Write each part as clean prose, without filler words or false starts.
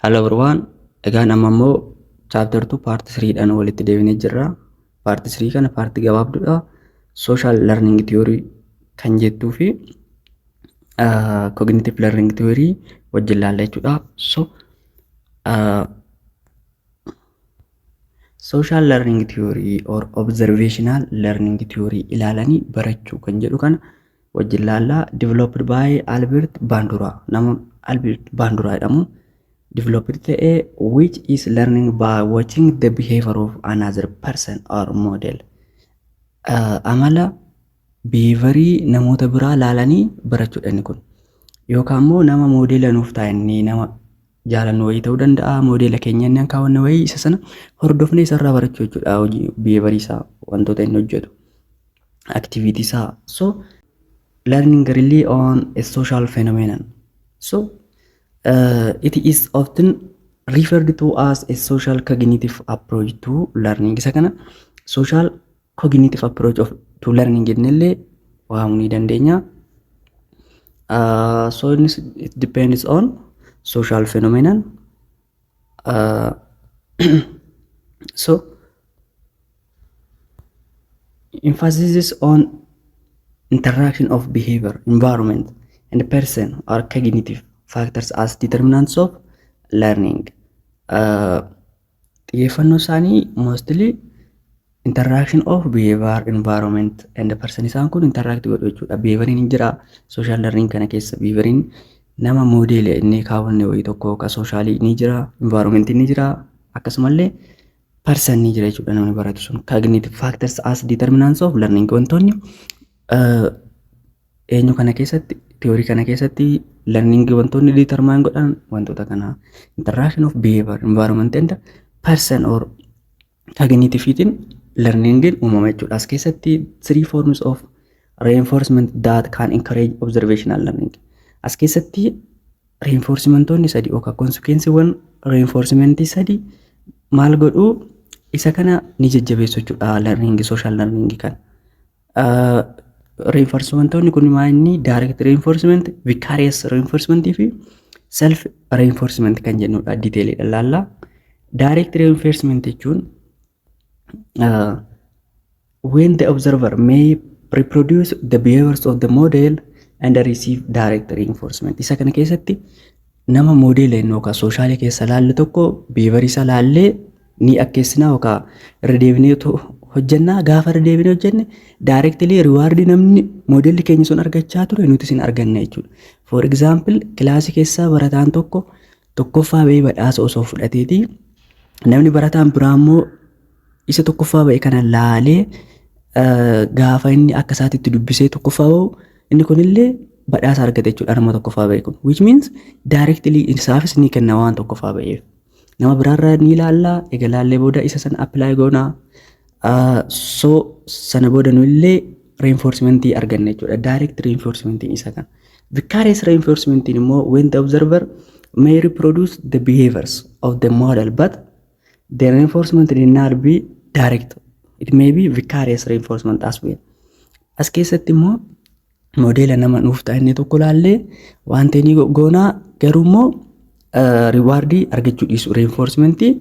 Halo everyone, egaan amma immoo chapter 2 part 3 dhaan walitti deebinee jirra. Part 3 kana part gabaabduudha. Social learning theory kan jettuu fi cognitive learning theory wajjin laalla jechuudha. Social learning theory or observational learning theory ilaalanii barachuu kan jedhu kana wajjin laalla. Developed by Albert Bandura. Nama Albert Bandura jedhamu developed ta'e, which is learning by watching the behavior of another person or model. Amala behaviorii namoota biraa laalanii barachuudha inni kun. Yookaan immoo nama moodela nuuf taa'anii nama jaalannu wayii ta'uu danda'a. Moodela keenya inni kaawwanne wayii isa sana hordofnee isarraa barachuu jechuudha. Hojii behaviorii isaa, wantoota inni hojjetu, activity isaa. So learning really on a social phenomenon. So it is often referred to as a social cognitive approach to learning. Isa kana social cognitive approach to learning jennellee waamuu ni dandeenya. So it depends on social phenomenon. So emphasis on interaction of behavior, environment, and person are cognitive factors as determinants of learning. xiyyeeffannoo isaanii mostly interaction of behavior, environment and person isaan kun interact godhu jechuudha. Behavioriin hin jira social learning kana keessa. Behavioriin nama moodela inni kaawwanne wayii tokko ka socially ni jira, environment ni jira, akkasumallee person ni jira jechuudha. Namni baratu sun cognitive factors as determinants of learning. Wantoonni eenyu kana keessatti, theory kana keessatti learning wantoonni determine godhan wantoota kana interaction of behavior, environment and person or cognitive eating learning uumama jechuudha. As keessatti 3 forms of reinforcement that can encourage observational learning. As keessatti reinforcementonni sadi yookaan consequenceewwan reinforcement sadi maal godhu isa kana ni jajjabeessu jechuudha. Learning, social learning kan reinforcementonni kun maanni direct reinforcement, vicarious reinforcement fi self reinforcement kan jennudha. Detail ilaalla. Direct reinforcement jechuun when the observer may reproduce the behaviors of the model and receive direct reinforcement. Isa kana keessatti nama modela inni yookaan sooshaala keessa laalle tokko behaviorii isaa laallee ni akkeessinaa yookaan irra deebinee hojjannaa. Gaafa irra deebinee hojjenne directly reward namni modelli keenya sun argachaa ture nuti sin arganna jechuudha. For example, kilaasii keessa barataan tokko tokkoffaa ba'ee badhaasa osoo fudhateeti, namni barataan biraa immoo isa tokkoffaa ba'e kana laalee gaafa inni akka isaatitti dubbisee tokkoffaa ba'u inni kunillee badhaasa argate jechuudha. Nama tokkoffaa ba'e kun, which means directly isaafis ni kenna waan tokkoffaa ba'eef. Nama biraarraa ni ilaallaa, egaa laallee booda isa sana apply goonaa. So sana booda nullee reinforcementii arganna jechuudha. Direct reinforcementiin isa kan. Vicarious reinforcementiin immoo when the observer may reproduce the behaviors of the model but the reinforcement need not be direct. It may be vicarious reinforcement as well. As keessatti immoo modela nama nuuf ta'e tokko laallee wanta inni goonaa garuu immoo rewardii argachuu dhiisu, reinforcementii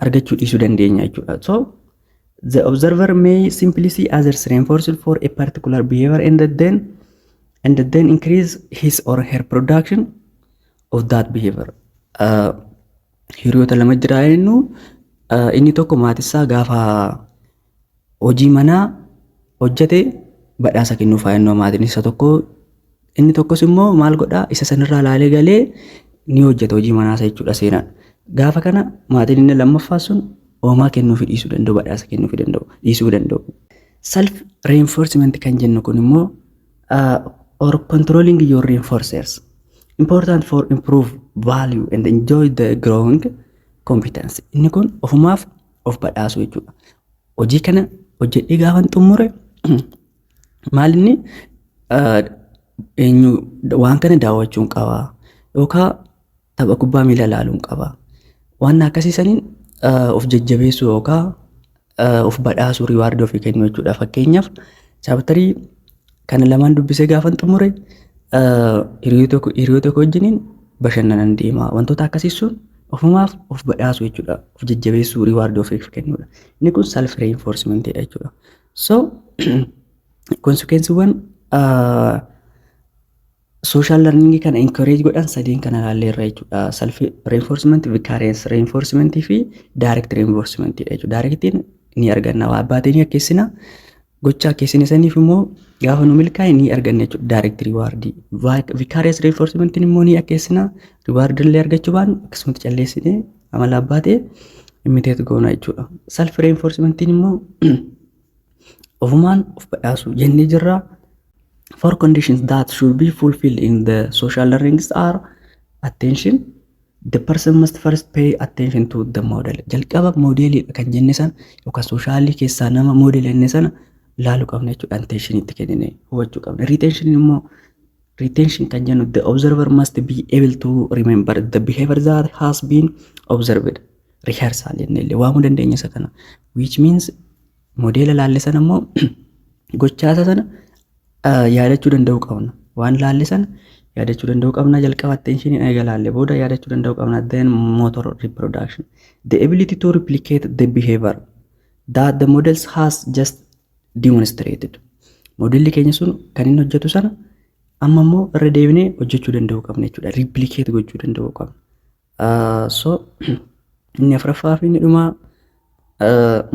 argachuu dhiisuu dandeenya jechuudha. So the observer may simply see others reinforced for a particular behavior and then increase his or her production of that behavior. Hiriyoota lama jira jennu, inni tokko maatisaa gaafa hojii manaa hojjete badhaasa kennuuf haayannoo maatiin isa tokko, inni tokkos immoo maal godhaa isa sanirraa laalee galee ni hojjeta hojii manaasaa jechuudha seenaan. Gaafa kana maatiin inni lammaffaa sun oomaa kennuuf dhiisuu danda'u, badhaasa kennuuf dhiisuu danda'u. Self reinforcement kan jennu kun immoo or controlling your reinforcers important for improve value and enjoy the growing competence. Inni kun ofumaaf of badhaasu jechuudha. Hojii kana hojjedhee gaafan xumure maal inni eenyu waan kana daawwachuun qaba yookaan tapha kubbaa miilaa ilaaluun qaba. Waan akkasiisaniin of jajjabeessuu yookaan of badhaasuu reward ofii kennuu jechuudha. Fakkeenyaaf chaaptarii kana lamaan dubbisee gaafan xumure hiriyoota tokko wajjiniin bashannanan deema. Wantoota akkasii sun ofumaaf of badhaasuu jechuudha. Of jajjabeessuu riwaardii ofiif kennuudha. Inni kun self reinforcement jechuudha. So konsekwensiiwwan social learning kana encourage godhan sadeen kana ilaalleerra jechuudha. Self reinforcement, vicarious reinforcement fi direct reinforcement jechuudha. Directiin ni arganna waa baatee ni akkeessina. Gocha akkeessina saniif immoo gaafa nu milkaa'e ni arganna jechuudha. Direct reward. Vicarious reinforcement immoo ni akkeessina. Reward illee argachuu baannu akkasumatti calleessine amala baatee imitate goona jechuudha. Self reinforcement immoo ofumaan of badhaasu jennee jirra. Four conditions that should be fulfilled in the social learnings are attention. The person must first pay attention to the model. Jalqaba modelii kan jenne sana yookaan soshaalii keessaa nama model jenne sana laaluu qabna jechuudha. Attention itti kennine hubachuu qabna. Retention immoo retention kan jennu the observer must be able to remember the behavior that has been observed. Rehearsal jenne illee waamuu dandeenya isa kana. Which means modela laalle sana immoo gochaasa sana yaadachuu danda'uu qabna. Waan laalle sana yaadachuu danda'uu qabna. Jalqaba attention eega laalle booda yaadachuu danda'uu qabna. Then motor reproduction. The ability to replicate the behavior that the models has just demonstrated. Modelli keenya sun kan inni hojjetu sana amma immoo irra deebinee hojjechuu danda'uu qabna jechuudha. Replicate gochuu danda'uu qabna. So inni afuraffaa fi inni dhumaa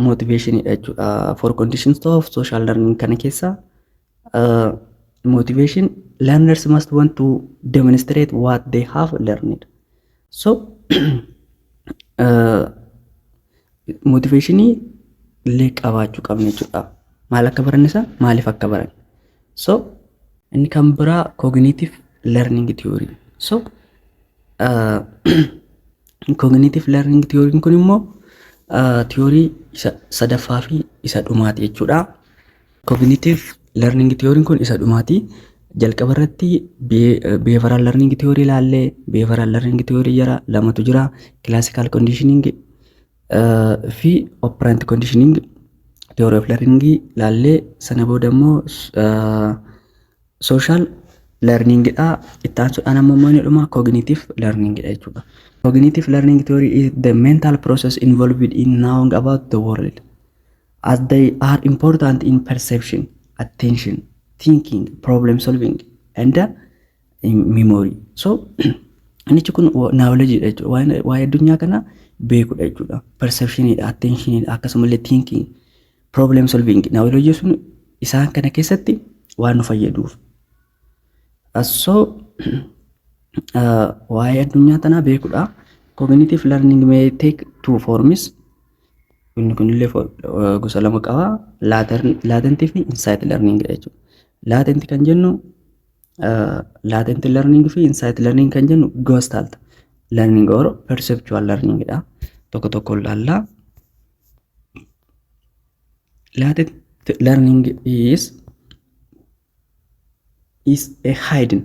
motivation jechuudha. For conditions of social learning kana keessaa motivation, learners must want to demonstrate what they have learned. So motivation illee qabaachuu qabna jechuudha. Maal akka baranisa maaliif akka baran. So inni kan biraa cognitive learning theory. So cognitive learning theory kun immoo theory isa sadaffaa fi isa dhumaati jechuudha. Cognitive learning theory kun isa dhumaati. Jalqaba irratti behavioral learning theory ilaalle. Behavioral learning theory jira lamatu jira. Classical conditioning fi operant conditioning. Theory of learning ilaalle. Sana booda immoo social learning dha. Itti aansuudhaan ammoo inni dhuma cognitive learning dha jechuudha. Cognitive learning theory is the mental process involved in knowing about the world, as they are important in perception, attention, thinking, problem solving, and memory. So anichi kun knowledge dha jechuudha. Waa'ee addunyaa kana beekudha jechuudha. Perception dha, attention dha, akkasumallee thinking, problem solving. Knowledge sun isaan kana keessatti waan nu fayyaduuf. So waa'ee addunyaa tanaa beekudha. Cognitive learning may take two forms. Inni kunillee gosa lama qaba. Latent fi insight learning jechuudha. Latent kan jennu latent learning fi insight learning kan jennu gestalt learning or perceptual learning dha. Tokko tokko laalla. Latent learning is a hidden,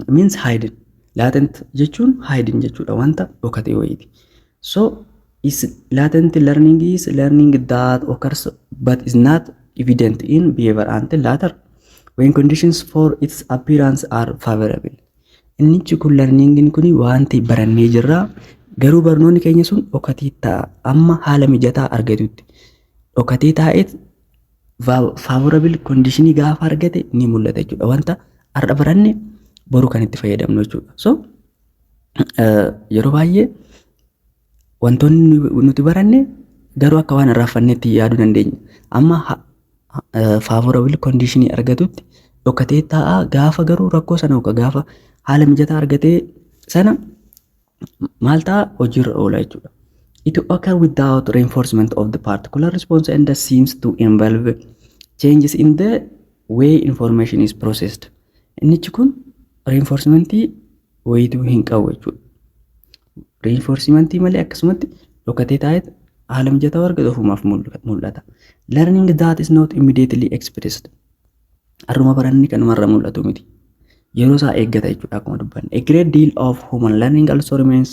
means hidden. Latent jechuun hidden jechuudha, wanta dhokatee wayiiti. So is latent learning is learning that occurs but is not evident in behavior until later when conditions for its appearance are favorable. Inni kun learning kuni wanti barannee jirra garuu barnoonni keenya sun dhokatee ta'a amma haala mijataa argatutti. Dhokatee taa'eet favorable condition gaafa argate ni mul'ata jechuudha. Wanta har'a baranne boru kan itti fayyadamnu jechuudha. So yeroo baay'ee wantoonni nuti baranne garuu akka waan irraanfannetti yaaduu dandeenya. Amma favorable condition argatutti dhokatee ta'a gaafa garuu rakkoo sana yookaan gaafa haala mijataa argatee sana maal ta'a hojiirra oola jechuudha. It occurs without reinforcement of the particular response and seems to involve changes in the way information is processed. Innichi kun reinforcement wayituu hin qabu jechuudha. Reinforcement malee akkasumatti dhokatee taa'eet haala mijataa argatu ofumaaf mul'ata. Learning that is not immediately expressed. Har'uma baranni kanumarra mul'atu miti. Yeroo isaa eeggata jechuudha akkuma dubbanne. A great deal of human learning also remains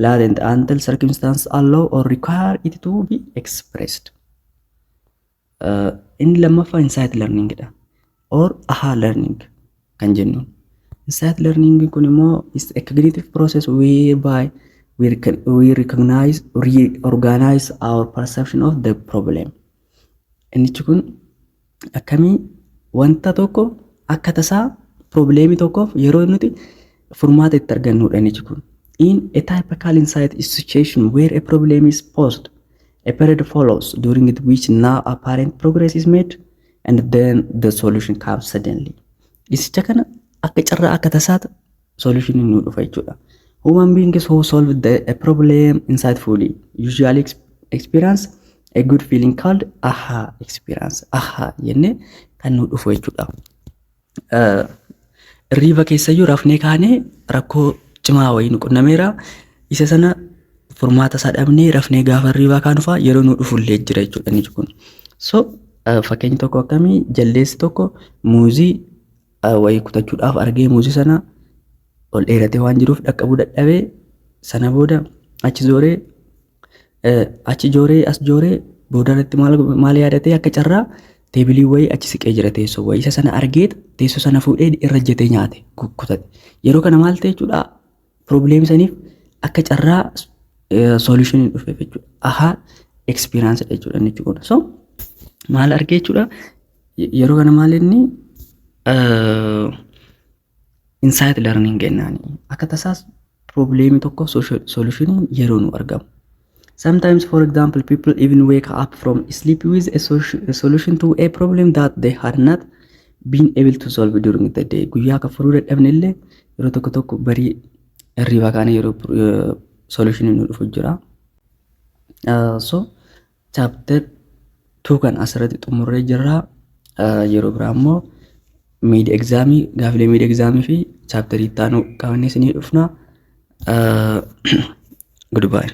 latent until circumstances allow or require it to be expressed. Inni lammaffaa insight learning dha. Or aha learning kan jennu. Insight learning kun immoo is a cognitive process whereby we recognize, reorganize our perception of the problem. Inni kun akkamii wanta tokko akka tasaa probleemii tokkoof yeroo nuti furmaata itti argannudha inni kun. In a typical insight situation where a problem is posed, a period follows during which now apparent progress is made and then the solution comes suddenly. Isicha kana akka carraa akka tasaata solution nu dhufa jechuudha. Human beings who solve a problem insightfully usually experience a good feeling called aha experience. Aha jenne kan nu dhufu jechuudha. Riiva keessayyuu rafnee kaanee rakkoo cimaa wayii nu qunnameera. Isa sana furmaata isaa dhabnee rafnee gaafa riiva kaanuufaa yeroo nu dhufullee jira jechuudha inni kun. So fakkeenyi tokko akkamii jaldeessi tokko muuzii wayii kutachuudhaaf argee muuzii sana ol dheeratee waan jiruuf dhaqqabuu dadhabee sana booda achi jooree as jooree booda irratti maal yaadatee akka carraa teebilii wayii achi siqee jira teessoo wayii isa sana argee teessoo sana fuudhee irra jetee nyaate kutate. Yeroo kana maal ta'e jechuudha probleemii saniif akka carraa solution dhufe jechuudha. Aha experience jechuudha inni kun. So maal argee jechuudha yeroo kana maal inni insight learning jennaani. Akka tasaas probleemii tokko solution yeroo nu argamu. Sometimes, for example, people even wake up from sleep with a solution to a problem that they had not been able to solve during the day. Guyyaa ka furuu dadhabnellee yeroo tokko tokko barii hirriibaa kaane yeroo solution nu dhufu jira. So chapter 2 kan asirratti xumurree jirra. Yeroo biraa immoo mid examii gaafilee mid examii fi chapter itti aanu qabannee isinii dhufna. Goodbye.